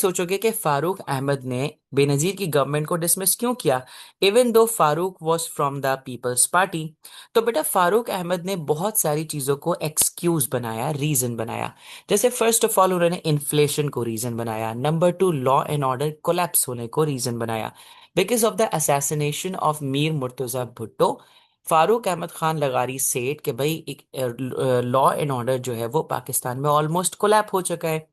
सोचोगे कि फारूक अहमद ने बेनजीर की गवर्नमेंट को डिसमिस क्यों किया, even though Farooq was from the People's Party. तो बेटा फारूक अहमद ने बहुत सारी चीजों को एक्सक्यूज बनाया, रीजन बनाया। जैसे फर्स्ट ऑफ ऑल उन्होंने इन्फ्लेशन को रीजन बनाया, number two law and order collapse होने को रीजन बनाया। Because of the assassination of Mir Murtaza Bhutto, Farooq Ahmad Khan लगारी सेठ कि भाई एक लॉ एंड ऑर्डर जो है वो पाकिस्तान में ऑलमोस्ट कोलैप हो चुका है।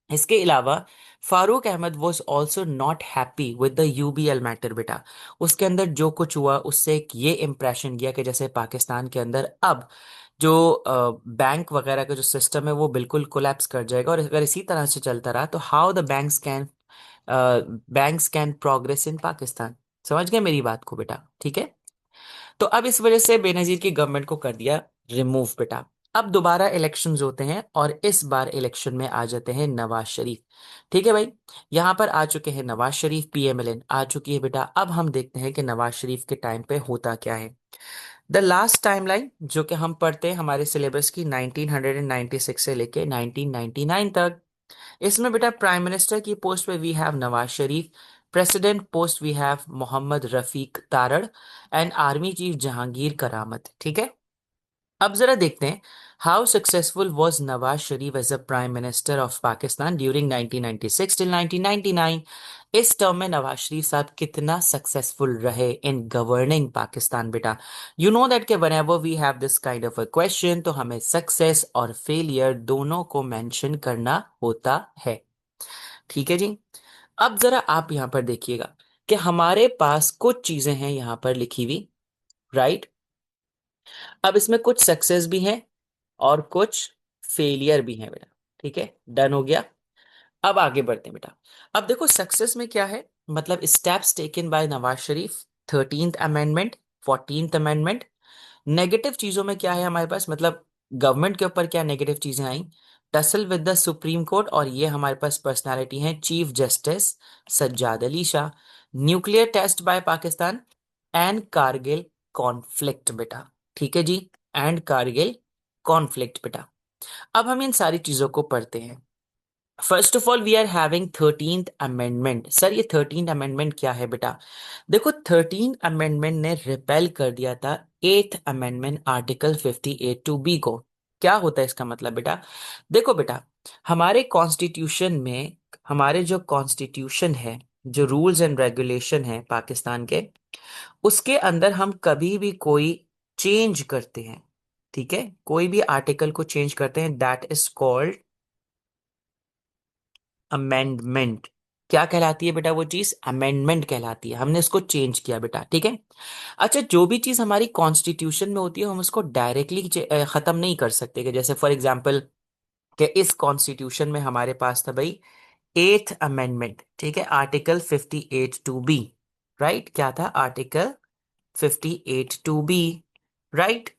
इसके अलावा Farooq Ahmed was also not happy with the UBL matter बेटा। उसके अंदर जो कुछ हुआ उससे एक ये इम्प्रेशन गया कि जैसे पाकिस्तान के अंदर अब जो बैंक वगैरह का जो सिस्टम है वो बिल्कुल कोलैप्स कर जाएगा, और अगर इसी तरह से चलता रहा तो how the banks can progress in Pakistan. समझ गए मेरी बात को बेटा? ठीक है। तो अब इस वजह से बेनजीर की गवर्नमेंट को कर दिया रिमूव बेटा। अब दोबारा इलेक्शंस होते हैं और इस बार इलेक्शन में आ जाते हैं नवाज शरीफ। ठीक है भाई, यहां पर आ चुके हैं नवाज शरीफ, पीएमएलएन आ चुकी है बेटा। अब हम देखते हैं कि नवाज शरीफ के टाइम पे होता क्या है। द लास्ट टाइमलाइन जो कि हम पढ़ते हैं हमारे सिलेबस की 1996 से लेके 1999 तक, इसमें बेटा प्राइम मिनिस्टर की पोस्ट पे we have Nawaz Sharif, president post we have Mohammad Rafiq Tarar, and army chief Jahangir Karamat. ठीक है। अब जरा देखते हैं how successful was Nawaz Sharif as a prime minister of Pakistan during 1996 till 1999। इस टर्म में नवाज शरीफ साहब कितना सक्सेसफुल रहे इन गवर्निंग पाकिस्तान बेटा। यू नो दैट के whenever we have this kind of a question तो हमें सक्सेस और फेलियर दोनों को मेंशन करना होता है। ठीक है जी। अब जरा आप यहां पर देखिएगा कि हमारे पास कुछ चीजें हैं यहां पर लिखी हुई, राइट। अब इसमें कुछ सक्सेस भी हैं और कुछ फेलियर भी हैं बेटा। ठीक है, डन हो गया। अब आगे बढ़ते हैं बेटा। अब देखो सक्सेस में क्या है, मतलब steps taken by Nawaz Sharif, 13th amendment, 14th amendment. Negative चीजों में क्या है हमारे पास, मतलब गवर्नमेंट के ऊपर क्या नेगेटिव चीजें आई, tussle with the supreme court, और ये हमारे पास पर्सनालिटी है chief justice Sajjad Ali Shah, nuclear test by Pakistan, and Kargil conflict बेटा। ठीक है जी, एंड कारगिल कॉन्फ्लिक्ट बेटा। अब हम इन सारी चीजों को पढ़ते हैं। First of all we are having 13th amendment. Sir ये 13th अमेंडमेंट क्या है बेटा? देखो 13th अमेंडमेंट ने रिपेल कर दिया था 8th amendment article 58 two B को। क्या होता है इसका मतलब बेटा? देखो बेटा, हमारे कॉन्स्टिट्यूशन में, हमारे जो कॉन्स्टिट्यूशन है, जो रूल्स एंड रेगुलेशन है पाकिस्तान के, उसके अंदर हम कभी भी कोई चेंज करते हैं, ठीक है, कोई भी आर्टिकल को चेंज करते हैं, दैट इज कॉल्ड अमेंडमेंट। क्या कहलाती है बेटा वो चीज? अमेंडमेंट कहलाती है। हमने इसको चेंज किया बेटा। ठीक है। अच्छा, जो भी चीज हमारी कॉन्स्टिट्यूशन में होती है हम उसको डायरेक्टली खत्म नहीं कर सकते, कि जैसे फॉर एग्जाम्पल कि इस कॉन्स्टिट्यूशन में हमारे पास था भाई 8th अमेंडमेंट, ठीक है, आर्टिकल 58 टू बी, राइट। क्या था? Article 58 two B, right.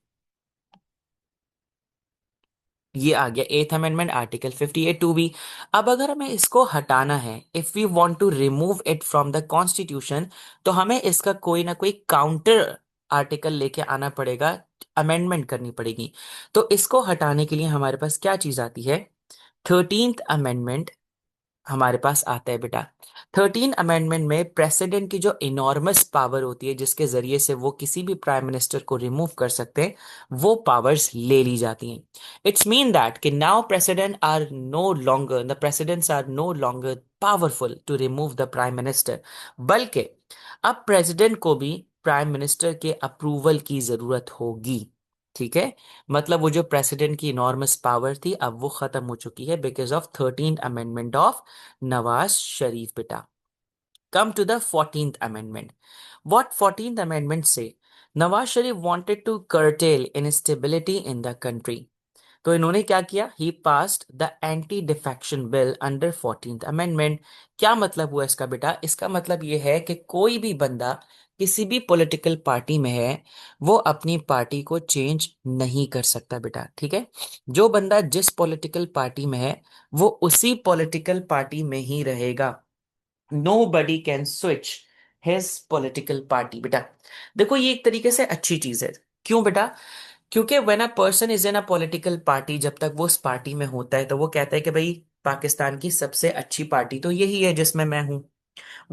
ये आ गया 8th amendment article 58 two B. अब अगर हमें इसको हटाना है, if we want to remove it from the constitution, तो हमें इसका कोई ना कोई काउंटर आर्टिकल लेके आना पड़ेगा, अमेंडमेंट करनी पड़ेगी। तो इसको हटाने के लिए हमारे पास क्या चीज आती है? 13th अमेंडमेंट हमारे पास आता है बेटा। 13 अमेंडमेंट में प्रेसिडेंट की जो इनॉर्मस पावर होती है, जिसके जरिए से वो किसी भी प्राइम मिनिस्टर को रिमूव कर सकते हैं, वो पावर्स ले ली जाती हैं। इट्स मीन दैट कि now presidents are no longer powerful to remove the prime minister, बल्कि अब प्रेसिडेंट को भी प्राइम मिनिस्टर के अप्रूवल की जरूरत होगी। ठीक है। मतलब वो जो प्रेसिडेंट की इनॉर्मस पावर थी अब वो खत्म हो चुकी है because of 13th amendment of Nawaz Sharif बेटा। Come to the 14th amendment. What 14th amendment से? Nawaz Sharif wanted to curtail instability in the country. तो इन्होंने क्या किया? He passed the anti defection bill under 14th amendment. क्या मतलब हुआ इसका बेटा? इसका मतलब यह है कि कोई भी बंदा किसी भी पॉलिटिकल पार्टी में है, वो अपनी पार्टी को चेंज नहीं कर सकता बेटा। ठीक है। जो बंदा जिस पॉलिटिकल पार्टी में है वो उसी पॉलिटिकल पार्टी में ही रहेगा। Nobody can switch his political party बेटा। देखो ये एक तरीके से अच्छी चीज है। क्यों बेटा? क्योंकि when a person is in a political party, जब तक वो उस पार्टी में होता है तो वो कहता है कि भाई पाकिस्तान की सबसे अच्छी पार्टी तो यही है जिसमें मैं हूं।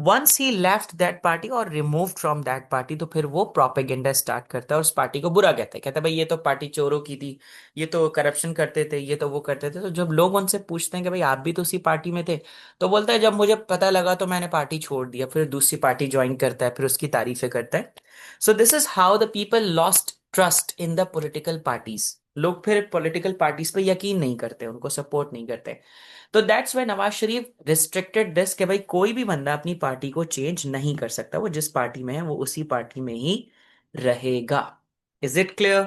Once he left that party और रिमूव फ्रॉम दैट पार्टी, तो फिर वो प्रोपेगेंडा स्टार्ट करता है और उस पार्टी को बुरा कहता है भाई ये तो पार्टी चोरों की थी, ये तो करप्शन करते थे, ये तो वो करते थे। तो जब लोग उनसे पूछते हैं कि भाई आप भी तो उसी पार्टी में थे, तो बोलता है जब मुझे पता लगा तो मैंने पार्टी छोड़ दिया, फिर दूसरी पार्टी ज्वाइन करता है, फिर उसकी तारीफें करता है। So this is how the people lost trust in the political parties. लोग फिर पॉलिटिकल पार्टीज पे यकीन नहीं करते, उनको सपोर्ट नहीं करते। तो that's why Nawaz Sharif restricted this कि भाई कोई भी बंदा अपनी पार्टी को चेंज नहीं कर सकता, वो जिस पार्टी में है वो उसी पार्टी में ही रहेगा। Is it clear?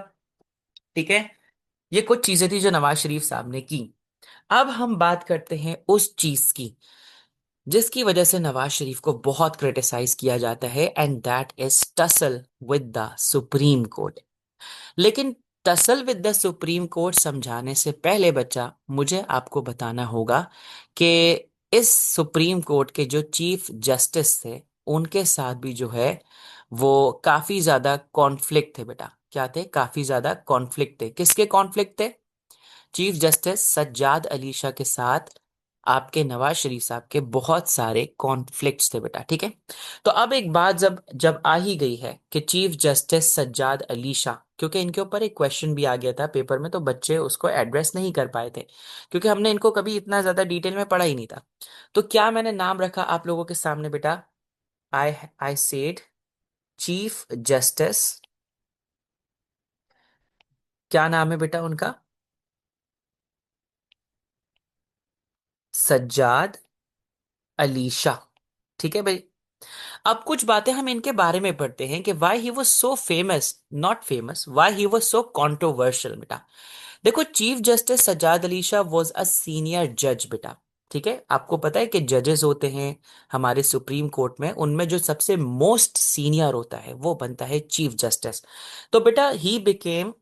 ठीक है। ये कुछ चीजें थी जो नवाज शरीफ साहब ने की। अब हम बात करते हैं उस चीज की जिसकी वजह से नवाज शरीफ को बहुत क्रिटिसाइज किया जाता है, and that is tussle with the supreme court. लेकिन tussle with the supreme court समझाने से पहले बच्चा मुझे आपको बताना होगा कि इस सुप्रीम कोर्ट के जो चीफ जस्टिस थे उनके साथ भी जो है वो काफी ज्यादा कॉन्फ्लिक्ट थे बेटा। क्या थे? काफी ज्यादा कॉन्फ्लिक्ट थे। किसके कॉन्फ्लिक्ट थे? चीफ जस्टिस सज्जाद अली शाह के साथ आपके नवाज शरीफ साहब के बहुत सारे कॉन्फ्लिक्ट्स थे बेटा। ठीक है। तो अब एक बात जब जब आ ही गई है कि चीफ जस्टिस सज्जाद अली शाह, क्योंकि इनके ऊपर एक क्वेश्चन भी आ गया था पेपर में तो बच्चे उसको एड्रेस नहीं कर पाए थे, क्योंकि हमने इनको कभी इतना ज्यादा डिटेल में पढ़ा ही नहीं था। तो क्या मैंने नाम रखा आप लोगों के सामने बेटा? आई आई सेड चीफ जस्टिस, क्या नाम है बेटा उनका? सज्जाद अली शाह। ठीक है भाई। अब कुछ बातें हम इनके बारे में पढ़ते हैं कि why he was so famous, not famous, why he was so controversial बेटा। देखो, chief justice Sajjad Ali Shah was a senior जज बेटा। ठीक है। आपको पता है कि जजेस होते हैं हमारे सुप्रीम कोर्ट में, उनमें जो सबसे मोस्ट सीनियर होता है वो बनता है चीफ जस्टिस। तो बेटा ही बिकेम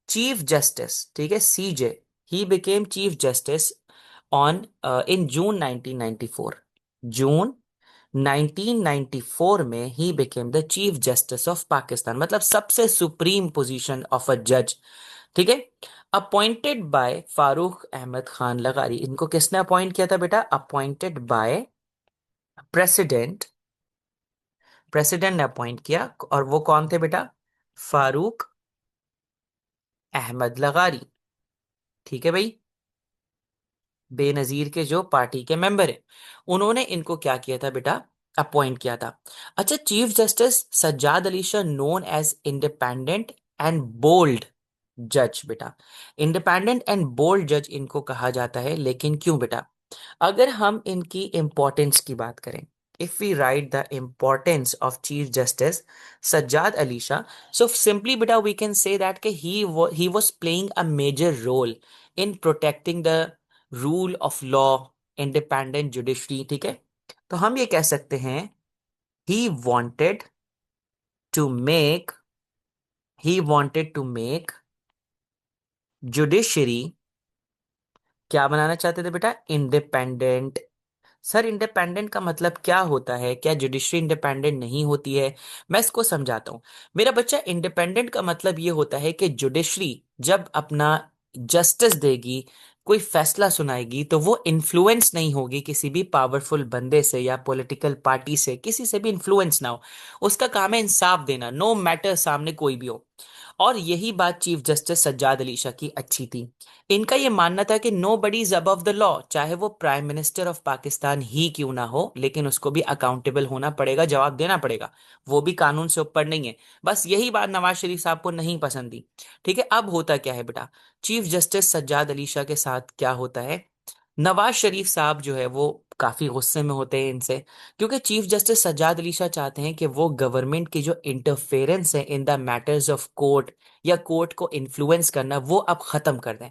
चीफ जस्टिस, ठीक है, CJ, he became chief justice on in June 1994। June 1994 में he became the chief justice of Pakistan, मतलब सबसे सुप्रीम पोजीशन ऑफ अ जज। ठीक है। अपॉइंटेड बाय फारूक अहमद खान लगारी। इनको किसने अपॉइंट किया था बेटा? Appointed by president. प्रेसिडेंट ने अपॉइंट किया, और वो कौन थे बेटा? फारूक अहमद लगारी। ठीक है भाई। बेनजीर के जो पार्टी के मेंबर है, उन्होंने इनको क्या किया था बेटा? अपॉइंट किया था। अच्छा, chief justice Sajjad Ali Shah known as independent and bold जज बेटा। इंडिपेंडेंट एंड बोल्ड जज इनको कहा जाता है, लेकिन क्यों बेटा? अगर हम इनकी इंपॉर्टेंस की बात करें, if we write the importance of chief justice Sajjad Ali Shah, so simply बेटा we can say that he was playing a major role in protecting the rule of law, independent judiciary. ठीक है। तो हम ये कह सकते हैं he wanted to make he wanted to make judiciary, क्या बनाना चाहते थे बेटा? इंडिपेंडेंट। सर इंडिपेंडेंट का मतलब क्या होता है? क्या जुडिशरी इंडिपेंडेंट नहीं होती है? मैं इसको समझाता हूं मेरा बच्चा। इंडिपेंडेंट का मतलब ये होता है कि जुडिशरी जब अपना जस्टिस देगी, कोई फैसला सुनाएगी, तो वो इन्फ्लुएंस नहीं होगी किसी भी पावरफुल बंदे से या पॉलिटिकल पार्टी से, किसी से भी इन्फ्लुएंस ना हो। उसका काम है इंसाफ देना, नो मैटर सामने कोई भी हो। और यही बात चीफ जस्टिस सज्जाद अली शाह की अच्छी थी। इनका यह मानना था कि nobody is above the law, चाहे वो प्राइम मिनिस्टर ऑफ पाकिस्तान ही क्यों ना हो, लेकिन उसको भी अकाउंटेबल होना पड़ेगा, जवाब देना पड़ेगा। वो भी कानून से ऊपर नहीं है। बस यही बात नवाज शरीफ साहब को नहीं पसंद थी। ठीक है। अब होता क्या है बेटा? चीफ जस्टिस सज्जाद अली शाह के साथ क्या होता है? नवाज शरीफ साहब जो है वो काफी गुस्से में होते हैं इनसे, क्योंकि चीफ जस्टिस सज्जाद अली शाह चाहते हैं कि वो गवर्नमेंट की जो इंटरफेरेंस है in the matters of court, या कोर्ट को इन्फ्लुएंस करना, वो अब खत्म कर दें।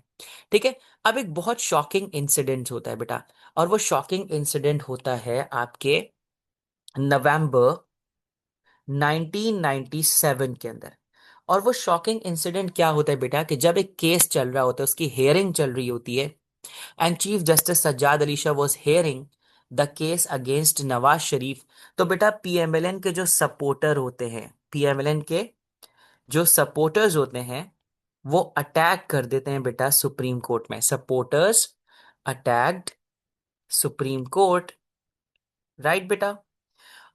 ठीक है। अब एक बहुत शॉकिंग इंसिडेंट होता है बेटा, और वो शॉकिंग इंसिडेंट होता है आपके नवंबर 1997 के अंदर। और वो शॉकिंग इंसिडेंट क्या होता है बेटा कि जब एक केस चल रहा होता है, उसकी हेयरिंग चल रही होती है, and chief justice Sajjad Ali Shah was hearing the case against Nawaz Sharif. तो बेटा पीएमएलएन के जो सपोर्टर होते हैं, पीएमएलएन के जो सपोर्टर्स होते हैं, वो अटैक कर देते हैं बेटा सुप्रीम कोर्ट में। Supporters attacked supreme court, right बेटा।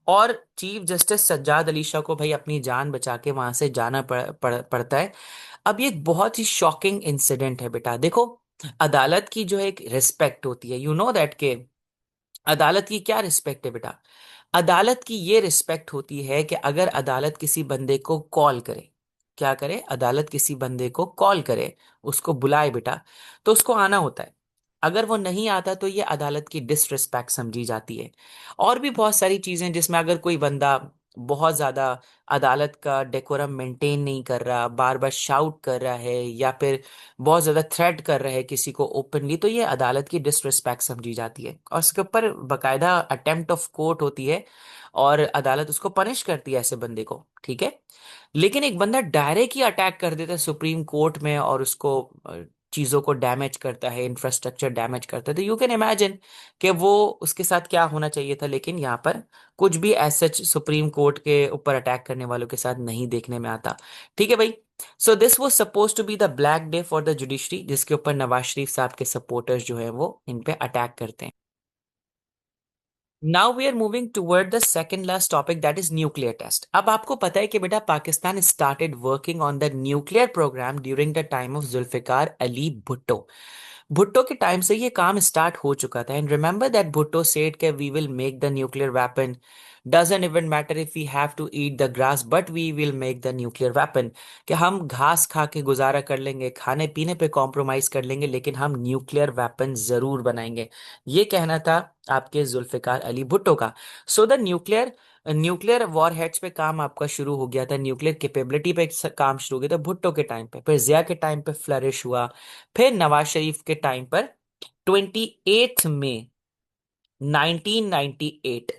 और चीफ जस्टिस सज्जाद अली शाह को भाई अपनी जान बचा के वहां से जाना पड़ता है। अब ये एक बहुत ही शॉकिंग इंसिडेंट है बेटा। देखो, अदालत की जो एक रिस्पेक्ट होती है, यू नो दैट के अदालत की क्या रिस्पेक्ट है बेटा। अदालत की ये रिस्पेक्ट होती है कि अगर अदालत किसी बंदे को कॉल करे, क्या करे, अदालत किसी बंदे को कॉल करे, उसको बुलाए बेटा, तो उसको आना होता है। अगर वो नहीं आता तो ये अदालत की डिसरिस्पेक्ट समझी जाती है। और भी बहुत सारी चीजें जिसमें अगर कोई बंदा बहुत ज्यादा अदालत का डेकोरम मेंटेन नहीं कर रहा, बार बार शाउट कर रहा है, या फिर बहुत ज्यादा थ्रेट कर रहा है किसी को ओपनली, तो ये अदालत की डिसरिस्पेक्ट समझी जाती है और उसके ऊपर बकायदा अटेम्प्ट ऑफ कोर्ट होती है और अदालत उसको पनिश करती है ऐसे बंदे को, ठीक है। लेकिन एक बंदा डायरेक्ट ही अटैक कर देता है सुप्रीम कोर्ट में और उसको चीजों को डैमेज करता है, इंफ्रास्ट्रक्चर डैमेज करता है, तो यू कैन इमेजिन कि वो उसके साथ क्या होना चाहिए था। लेकिन यहाँ पर कुछ भी ऐसा सुप्रीम कोर्ट के ऊपर अटैक करने वालों के साथ नहीं देखने में आता, ठीक है भाई। So this was suppose to be the black day for the judiciary, जिसके ऊपर नवाज शरीफ साहब के सपोर्टर्स जो है वो इन पे अटैक करते हैं। Now we are moving toward the second last topic, that is nuclear test. अब आपको पता है कि बेटा Pakistan started working on the nuclear programme during the time of Zulfikar Ali Bhutto. Bhutto के टाइम से ये काम स्टार्ट हो चुका था। And remember that Bhutto said कि we will make the nuclear weapon, doesn't even matter if we have to eat the grass but we will make the nuclear weapon. कि हम घास खा के गुजारा कर लेंगे, खाने पीने पे कॉम्प्रोमाइज कर लेंगे, लेकिन हम न्यूक्लियर वेपन जरूर बनाएंगे। ये कहना था आपके जुल्फिकार अली भुट्टो का। So the nuclear nuclear warheads पे काम आपका शुरू हो गया था, न्यूक्लियर कैपेबिलिटी पे काम शुरू हो गया था भुट्टो के टाइम पे। फिर जिया के टाइम पे फ्लरिश हुआ। फिर नवाज शरीफ के टाइम पर 28 मई 1998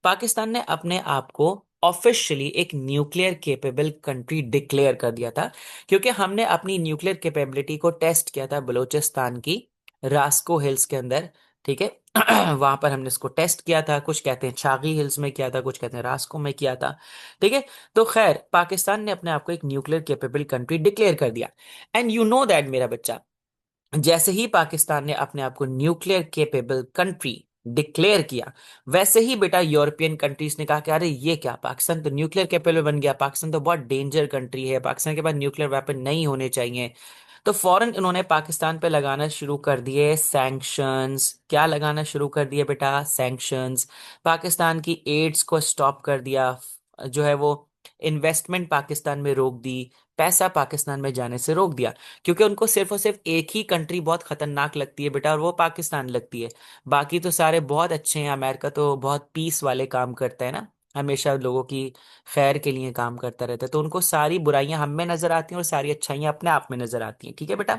पाकिस्तान ने अपने आप को ऑफिशियली एक न्यूक्लियर केपेबल कंट्री डिक्लेयर कर दिया था, क्योंकि हमने अपनी न्यूक्लियर कैपेबिलिटी को टेस्ट किया था बलूचिस्तान की रास्को हिल्स के अंदर, ठीक है। वहां पर हमने इसको टेस्ट किया था, कुछ कहते हैं छागी हिल्स में किया था, कुछ कहते हैं रास्को में किया था, ठीक है। तो खैर पाकिस्तान ने अपने आप को एक न्यूक्लियर कैपेबल कंट्री डिक्लेयर कर दिया। एंड यू नो दैट मेरा बच्चा, जैसे ही पाकिस्तान ने अपने आप को न्यूक्लियर केपेबल कंट्री डिक्लेयर किया, वैसे ही बेटा यूरोपियन कंट्रीज ने कहा कि अरे ये क्या, पाकिस्तान तो न्यूक्लियर केपेबल बन गया, पाकिस्तान तो बहुत डेंजर कंट्री है, पाकिस्तान के पास न्यूक्लियर वेपन नहीं होने चाहिए। तो फौरन इन्होंने पाकिस्तान पे लगाना शुरू कर दिए सैंक्शंस। क्या लगाना शुरू कर दिए बेटा? सैंक्शंस। पाकिस्तान की एड्स को स्टॉप कर दिया, जो है वो इन्वेस्टमेंट पाकिस्तान में रोक दी, पैसा पाकिस्तान में जाने से रोक दिया। क्योंकि उनको सिर्फ और सिर्फ एक ही कंट्री बहुत खतरनाक लगती है बेटा, और वो पाकिस्तान लगती है। बाकी तो सारे बहुत अच्छे हैं। अमेरिका तो बहुत पीस वाले काम करता है ना, हमेशा लोगों की खैर के लिए काम करता रहता है। तो उनको सारी बुराइयां हम में नजर आती हैं और सारी अच्छाइयां अपने आप में नजर आती हैं, ठीक है बेटा।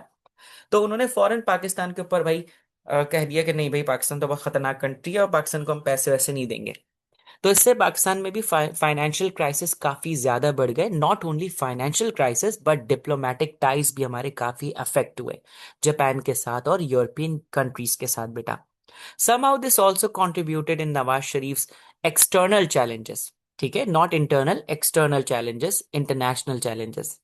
तो उन्होंने फौरन पाकिस्तान के ऊपर भाई कह दिया कि नहीं भाई, पाकिस्तान तो बहुत खतरनाक कंट्री है और पाकिस्तान को हम पैसे वैसे नहीं देंगे। तो इससे पाकिस्तान में भी फाइनेंशियल क्राइसिस काफी ज्यादा बढ़ गए। Not only financial crisis but diplomatic ties भी हमारे काफी अफेक्ट हुए, जापान के साथ और यूरोपियन कंट्रीज के साथ बेटा। somehow this also contributed in Nawaz Sharif's external challenges, ठीक है, not internal, external challenges, international challenges।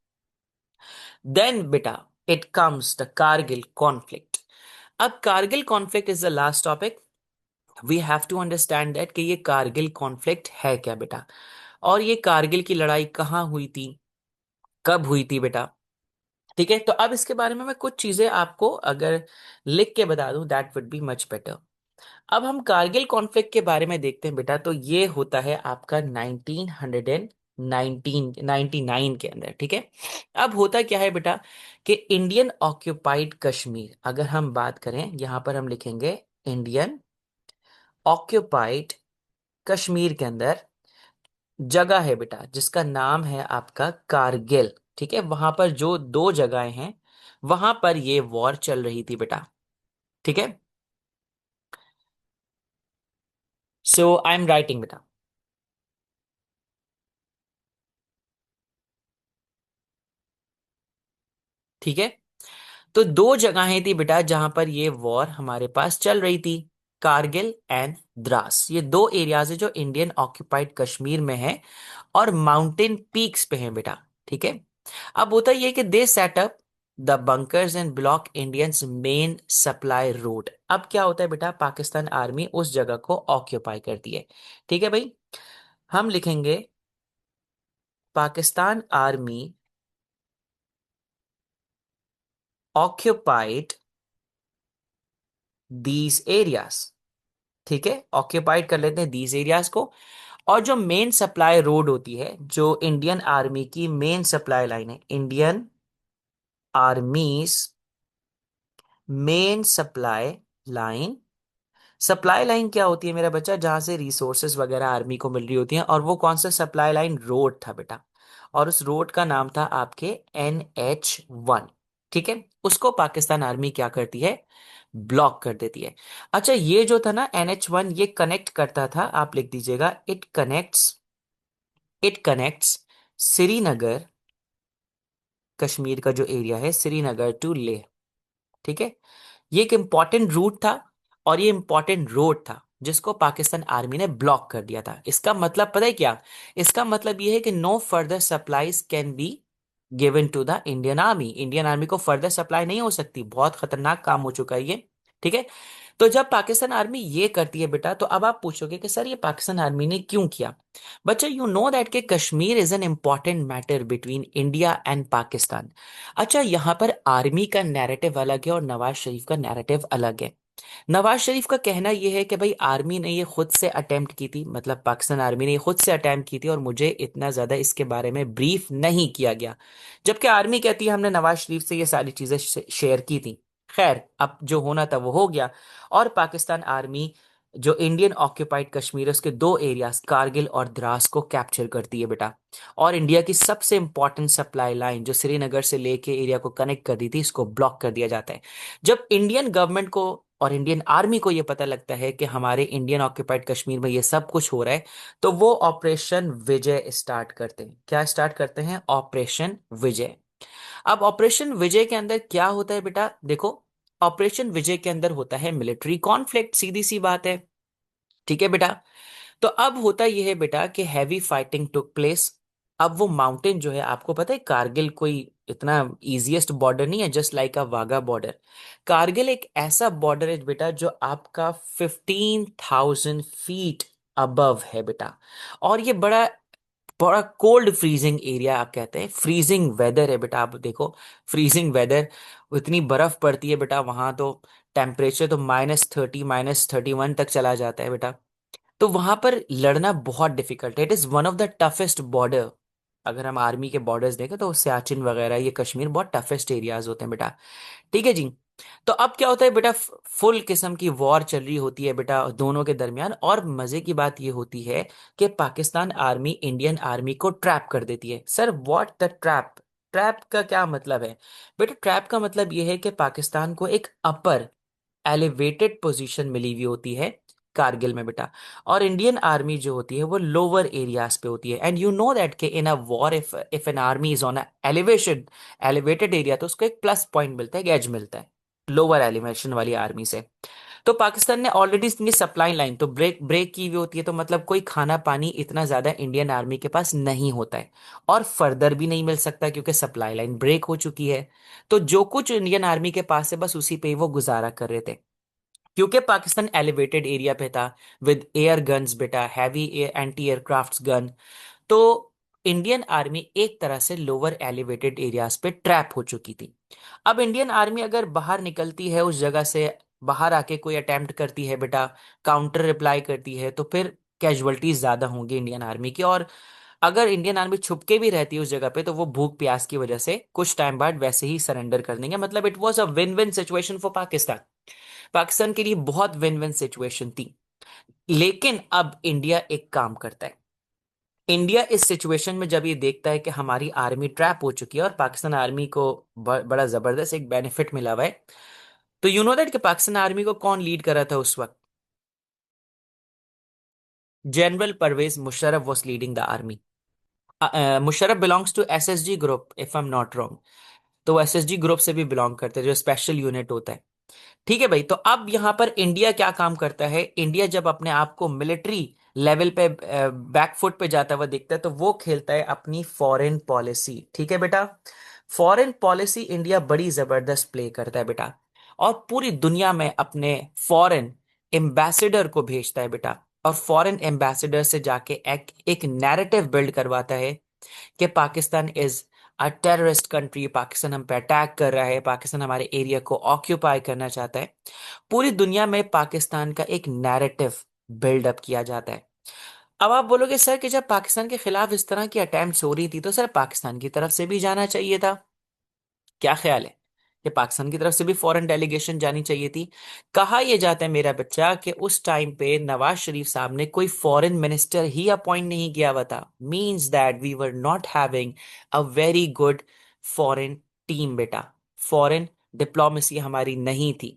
Then बेटा it comes the Kargil conflict. अब Kargil conflict is the last topic. We have to understand that कि ये कारगिल कॉन्फ्लिक्ट है क्या बेटा, और ये कारगिल की लड़ाई कहाँ हुई थी, कब हुई थी बेटा, ठीक है। तो अब इसके बारे में मैं कुछ चीजें आपको अगर लिख के बता दूं that would be much better. अब हम कारगिल कॉन्फ्लिक्ट के बारे में देखते हैं बेटा। तो ये होता है आपका 1999 के अंदर, ठीक है। अब होता क्या है बेटा कि इंडियन ऑक्यूपाइड कश्मीर, अगर हम बात करें यहां पर हम लिखेंगे इंडियन ऑक्यूपाइड कश्मीर के अंदर जगह है बेटा जिसका नाम है आपका कारगिल, ठीक है। वहां पर जो दो जगहें हैं वहां पर ये वॉर चल रही थी बेटा, ठीक है। सो आई एम राइटिंग बेटा, ठीक है। तो दो जगहें थी बेटा जहां पर ये वॉर हमारे पास चल रही थी, कारगिल एंड द्रास। ये दो एरियाज है जो इंडियन ऑक्यूपाइड कश्मीर में है और माउंटेन पीक्स पे हैं बेटा, ठीक है। अब होता ये कि दे setup the bunkers and block Indians main supply road. अब क्या होता है बेटा, पाकिस्तान आर्मी उस जगह को ऑक्यूपाई करती है। ठीक है भाई, हम लिखेंगे Pakistan army occupied these areas. ठीक है, ऑक्यूपाइड कर लेते हैं दीज एरियाज को। और जो मेन सप्लाई रोड होती है, जो इंडियन आर्मी की मेन सप्लाई लाइन है, इंडियन आर्मीज मेन सप्लाई लाइन क्या होती है मेरा बच्चा, जहां से रिसोर्सेज वगैरह आर्मी को मिल रही होती हैं। और वो कौन सा सप्लाई लाइन, रोड था बेटा, और उस रोड का नाम था आपके NH1। ठीक है, उसको पाकिस्तान आर्मी क्या करती है, ब्लॉक कर देती है। अच्छा, ये जो था ना NH1, ये कनेक्ट करता था, आप लिख दीजिएगा, इट कनेक्ट्स श्रीनगर, कश्मीर का जो एरिया है, श्रीनगर टू लेह। ठीक है, ये एक इंपॉर्टेंट रूट था और ये इंपॉर्टेंट रोड था जिसको पाकिस्तान आर्मी ने ब्लॉक कर दिया था। इसका मतलब पता है क्या, इसका मतलब ये है कि no further supplies can be given to the Indian army. Indian army को फर्दर सप्लाई नहीं हो सकती, बहुत खतरनाक काम हो चुका है ये। ठीक है, तो जब पाकिस्तान आर्मी ये करती है बेटा, तो अब आप पूछोगे कि सर ये पाकिस्तान आर्मी ने क्यों किया। बच्चा, यू नो दैट के Kashmir is an important matter between India and Pakistan. अच्छा, यहां पर आर्मी का नैरेटिव अलग है और नवाज शरीफ का नैरेटिव अलग है। नवाज शरीफ का कहना यह है कि भाई आर्मी ने ये खुद से अटेम्प्ट की थी, मतलब पाकिस्तान आर्मी ने ये खुद से अटेम्प्ट की थी और मुझे इतना ज्यादा इसके बारे में ब्रीफ नहीं किया गया। जबकि आर्मी कहती है हमने नवाज शरीफ से ये सारी चीजें शेयर की थी। खैर, अब जो होना था वो हो गया। और पाकिस्तान आर्मी जो इंडियन ऑक्यूपाइड कश्मीर है, उसके दो एरियाज कारगिल और द्रास को कैप्चर करती है बेटा। और इंडिया की सबसे इंपॉर्टेंट सप्लाई लाइन जो श्रीनगर से लेके एरिया को कनेक्ट कर दी थी, इसको ब्लॉक कर दिया जाता है। जब इंडियन गवर्नमेंट को और इंडियन आर्मी को यह पता लगता है कि हमारे इंडियन ऑक्यूपाइड कश्मीर में ये सब कुछ हो रहा है, तो वो ऑपरेशन विजय स्टार्ट करते हैं। क्या स्टार्ट करते हैं, ऑपरेशन विजय। अब ऑपरेशन विजय के अंदर क्या होता है बेटा, देखो, ऑपरेशन विजय के अंदर होता है मिलिट्री कॉन्फ्लिक्ट, सीधी सी बात है। ठीक है बेटा, तो अब होता यह है बेटा कि हैवी फाइटिंग टुक प्लेस। अब वो माउंटेन जो है, आपको पता है कारगिल कोई इतना इजीएस्ट बॉर्डर नहीं है, जस्ट लाइक अ वाघा बॉर्डर। कारगिल एक ऐसा बॉर्डर है बेटा जो आपका 15,000 फीट अबव है बेटा। और ये बड़ा बड़ा कोल्ड फ्रीजिंग एरिया, आप कहते हैं फ्रीजिंग वेदर है बेटा। आप देखो, फ्रीजिंग वेदर, इतनी बर्फ पड़ती है बेटा वहां तो। टेम्परेचर तो -30 -31 तक चला जाता है बेटा। तो वहां पर लड़ना बहुत डिफिकल्ट है, it is one of the toughest border. अगर हम आर्मी के बॉर्डर्स देखें तो सियाचिन वगैरह, ये कश्मीर बहुत टफेस्ट एरियाज होते हैं बेटा। ठीक है जी। तो अब क्या होता है बेटा, फुल किस्म की वॉर चल रही होती है बेटा दोनों के दरमियान। और मजे की बात ये होती है कि पाकिस्तान आर्मी इंडियन आर्मी को ट्रैप कर देती है। Sir what the trap, trap का क्या मतलब है बेटा, ट्रैप का मतलब ये है कि पाकिस्तान को एक अपर एलिवेटेड पोजीशन मिली हुई होती है कारगिल में बेटा। और इंडियन आर्मी जो होती है वो लोअर एरियाज पे होती है। एंड यू नो दैट कि in a war, if an army is on a elevation elevated area, तो उसको एक प्लस पॉइंट मिलता है, एक एज मिलता है लोअर एलिवेशन वाली आर्मी से। तो पाकिस्तान ने ऑलरेडी अपनी सप्लाई लाइन तो ब्रेक ब्रेक की हुई होती है, तो मतलब कोई खाना पानी इतना ज्यादा इंडियन आर्मी के पास नहीं होता है। और फर्दर भी नहीं मिल सकता क्योंकि सप्लाई लाइन ब्रेक हो चुकी है। तो जो कुछ इंडियन आर्मी के पास है बस उसी पे ही वो गुजारा कर रहे थे। क्योंकि पाकिस्तान एलिवेटेड एरिया पे था, विद एयर गन्स बेटा, हैवी एंटी एयरक्राफ्ट गन। तो इंडियन आर्मी एक तरह से लोअर एलिवेटेड एरियाज पे ट्रैप हो चुकी थी। अब इंडियन आर्मी अगर बाहर निकलती है उस जगह से, बाहर आके कोई अटेम्प्ट करती है बेटा, काउंटर रिप्लाई करती है, तो फिर कैजुअलिटीज ज्यादा होंगी इंडियन आर्मी की। और अगर इंडियन आर्मी छुप के भी रहती है उस जगह पे, तो वो भूख प्यास की वजह से कुछ टाइम बाद वैसे ही सरेंडर कर देंगे। मतलब it was a win win situation for Pakistan. Pakistan के लिए बहुत विन विन सिचुएशन थी। लेकिन अब इंडिया एक काम करता है। इंडिया इस सिचुएशन में जब ये देखता है कि हमारी आर्मी ट्रैप हो चुकी है और पाकिस्तान आर्मी को बड़ा जबरदस्त एक बेनिफिट मिला हुआ है। तो यू नो दैट कि पाकिस्तान आर्मी को कौन लीड कर रहा था उस वक्त, general Pervez Musharraf was leading the army. Musharraf belongs to SSG group, if I am not wrong. तो वो SSG ग्रुप से भी बिलोंग करते हैं, जो स्पेशल यूनिट होता है। ठीक है भाई, तो अब यहां पर इंडिया क्या काम करता है, इंडिया जब अपने आप को मिलिट्री लेवल पे बैकफुट पे जाता हुआ दिखता है, तो वो खेलता है अपनी फॉरेन पॉलिसी। ठीक है बेटा, फॉरेन पॉलिसी इंडिया बड़ी जबरदस्त प्ले करता है बेटा, और पूरी दुनिया में अपने फॉरेन एम्बेसडर को भेजता है बेटा, और फॉरेन एम्बेसडर से जाके एक नैरेटिव बिल्ड करवाता है कि Pakistan is a terrorist country, Pakistan हम पे अटैक कर रहा है, पाकिस्तान हमारे एरिया को ऑक्यूपाई करना चाहता है। पूरी दुनिया में पाकिस्तान का एक नैरेटिव बिल्डअप किया जाता है। अब आप बोलोगे सर कि जब पाकिस्तान के खिलाफ इस तरह की अटेम्प्ट्स हो रही थी तो सर पाकिस्तान की तरफ से भी जाना चाहिए था, क्या ख्याल है कि पाकिस्तान की तरफ से भी फॉरेन डेलीगेशन जानी चाहिए थी? कहा यह जाता है मेरा बच्चा कि उस टाइम पे नवाज शरीफ साहब ने कोई फॉरेन मिनिस्टर ही अपॉइंट नहीं किया हुआ था, means that we were not having a very good foreign team बेटा, फॉरेन डिप्लोमेसी हमारी नहीं थी।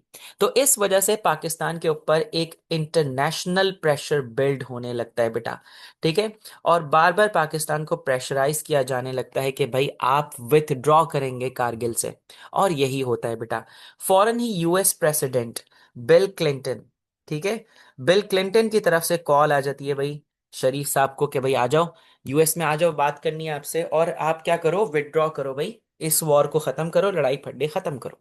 तो इस वजह से पाकिस्तान के ऊपर एक इंटरनेशनल प्रेशर बिल्ड होने लगता है बेटा, ठीक है। और बार बार पाकिस्तान को प्रेशराइज किया जाने लगता है कि भाई आप विथड्रॉ करेंगे कारगिल से, और यही होता है बेटा। फौरन ही यूएस प्रेसिडेंट बिल क्लिंटन, ठीक है, बिल क्लिंटन की तरफ से कॉल आ जाती है भाई शरीफ साहब को कि भाई आ जाओ, यूएस में आ जाओ, बात करनी है आपसे, और आप क्या करो, विथड्रॉ करो भाई, इस वॉर को खत्म करो, लड़ाई फड्डे खत्म करो।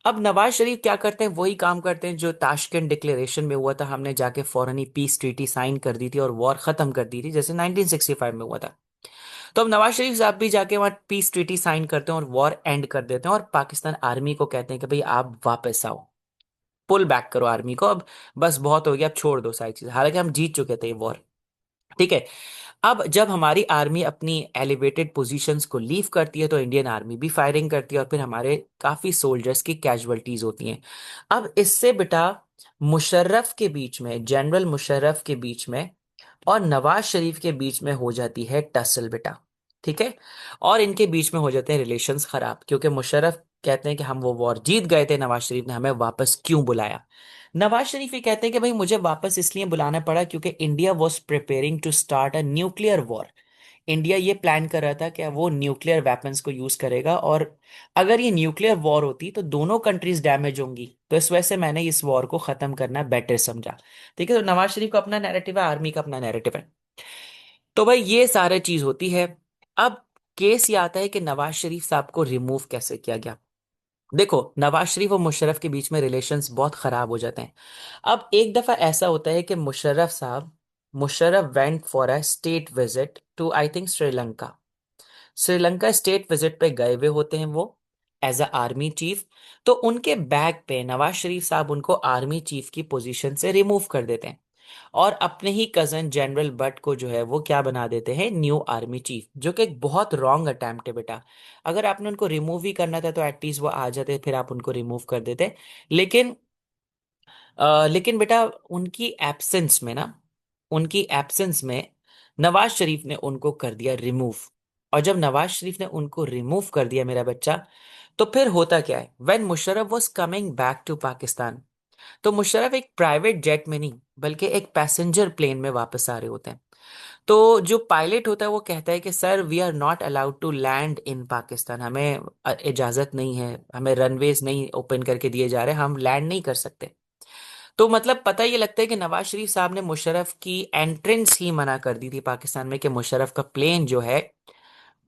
अब नवाज शरीफ क्या करते हैं, वही काम करते हैं जो ताशकंद डिक्लेरेशन में हुआ था, हमने जाके फौरन ही पीस ट्रीटी साइन कर दी थी और वॉर खत्म कर दी थी, जैसे 1965 में हुआ था। तो अब नवाज शरीफ साहब भी जाके वहां पीस ट्रीटी साइन करते हैं और वॉर एंड कर देते हैं, और पाकिस्तान आर्मी को कहते हैं कि भाई आप वापस आओ, पुल बैक करो आर्मी को, अब बस बहुत हो गया, अब छोड़ दो सारी चीज, हालांकि हम जीत चुके थे ये वॉर, ठीक है। अब जब हमारी आर्मी अपनी एलिवेटेड पोजीशंस को लीव करती है तो इंडियन आर्मी भी फायरिंग करती है और फिर हमारे काफी सोल्जर्स की कैजुअलिटीज होती हैं। अब इससे बेटा मुशर्रफ के बीच में, जनरल मुशर्रफ के बीच में और नवाज शरीफ के बीच में हो जाती है टसल बेटा, ठीक है। और इनके बीच में हो जाते हैं रिलेशंस खराब, क्योंकि मुशर्रफ कहते हैं कि हम वो वॉर जीत गए थे, नवाज शरीफ ने हमें वापस क्यों बुलाया। नवाज शरीफ ये कहते हैं कि भाई मुझे वापस इसलिए बुलाना पड़ा क्योंकि India was preparing to start a nuclear war. India ये प्लान कर रहा था कि वो न्यूक्लियर वेपन्स को यूज करेगा, और अगर ये न्यूक्लियर वॉर होती तो दोनों कंट्रीज डैमेज होंगी, तो इस वजह से मैंने इस वॉर को खत्म करना बेटर समझा, ठीक है। तो नवाज शरीफ का अपना नैरेटिव है, आर्मी का अपना नैरेटिव है। तो भाई ये सारी चीज होती है। अब केस ये आता है कि नवाज शरीफ साहब को रिमूव कैसे किया गया। देखो नवाज शरीफ और मुशर्रफ के बीच में रिलेशंस बहुत खराब हो जाते हैं। अब एक दफा ऐसा होता है कि Musharraf went for a state visit to I think Sri Lanka. Sri Lanka state visit पे गए हुए होते हैं वो एज अ आर्मी चीफ। तो उनके बैग पे नवाज शरीफ साहब उनको आर्मी चीफ की पोजीशन से रिमूव कर देते हैं, और अपने ही कजन जनरल बट को जो है वो क्या बना देते हैं, न्यू आर्मी चीफ, जो कि एक बहुत रॉन्ग अटेम्प्ट है बेटा। अगर आपने उनको रिमूव ही करना था तो एटलीस्ट वो आ जाते, फिर आप उनको रिमूव कर देते। लेकिन लेकिन बेटा उनकी एब्सेंस में ना, उनकी एब्सेंस में नवाज शरीफ ने उनको कर दिया रिमूव। और जब नवाज शरीफ ने उनको रिमूव कर दिया मेरा बच्चा, तो फिर होता क्या है, when Musharraf was coming back to Pakistan, तो मुशर्रफ एक प्राइवेट जेट में नहीं बल्कि एक पैसेंजर प्लेन में वापस आ रहे होते हैं। तो जो पायलट होता है वो कहता है कि sir we are not allowed to land in Pakistan, हमें इजाजत नहीं है, हमें रनवेज नहीं ओपन करके दिए जा रहे, हम लैंड नहीं कर सकते। तो मतलब पता ये लगता है कि नवाज शरीफ साहब ने मुशर्रफ की एंट्रेंस ही मना कर दी थी पाकिस्तान में, कि मुशर्रफ का प्लेन जो है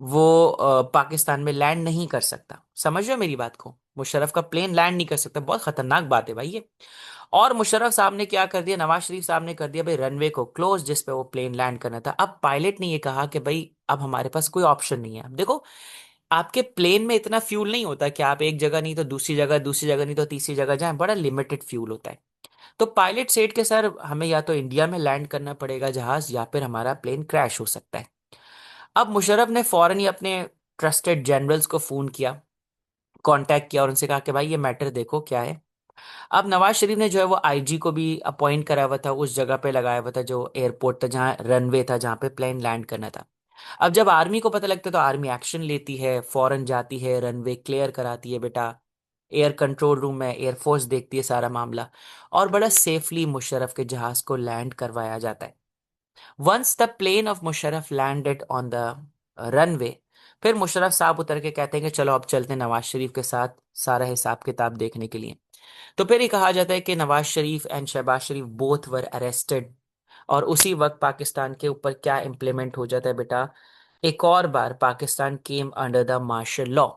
वो पाकिस्तान में लैंड नहीं कर सकता। समझ रहे हो मेरी बात को, मुशर्रफ का प्लेन लैंड नहीं कर सकता, बहुत खतरनाक बात है भाई ये। और मुशर्रफ साहब ने क्या कर दिया, नवाज शरीफ साहब ने कर दिया भाई रनवे को क्लोज जिस पे वो प्लेन लैंड करना था। अब पायलट ने ये कहा कि भाई अब हमारे पास कोई ऑप्शन नहीं है। अब देखो आपके प्लेन में इतना फ्यूल नहीं होता कि आप एक जगह नहीं तो दूसरी जगह, दूसरी जगह नहीं तो तीसरी जगह जाएं, बड़ा लिमिटेड फ्यूल होता है। तो पायलट सेठ के सर हमें या तो इंडिया में लैंड करना पड़ेगा जहाज, या फिर हमारा प्लेन क्रैश हो सकता है। अब मुशर्रफ ने फौरन ही अपने ट्रस्टेड जनरल्स को फोन किया, कांटेक्ट किया, और उनसे कहा कि भाई ये मैटर देखो क्या है। अब नवाज शरीफ ने जो है वो आईजी को भी अपॉइंट करा हुआ था, उस जगह पे लगाया हुआ था जो एयरपोर्ट था, जहाँ रनवे था, जहाँ पे प्लेन लैंड करना था। अब जब आर्मी को पता लगता है तो आर्मी एक्शन लेती है, फौरन जाती है, रनवे क्लियर कराती है बेटा, एयर कंट्रोल रूम में एयरफोर्स देखती है सारा मामला, और बड़ा सेफली मुशर्रफ के जहाज को लैंड करवाया जाता है। Once the plane of Musharraf landed on the runway, फिर मुशर्रफ साहब उतर के कहते हैं कि चलो अब चलते हैं नवाज शरीफ के साथ सारा हिसाब किताब देखने के लिए। तो फिर ये कहा जाता है कि Nawaz Sharif and Shahbaz Sharif both were arrested, और उसी वक्त पाकिस्तान के ऊपर क्या इंप्लीमेंट हो जाता है बेटा, एक और बार Pakistan came under the martial law.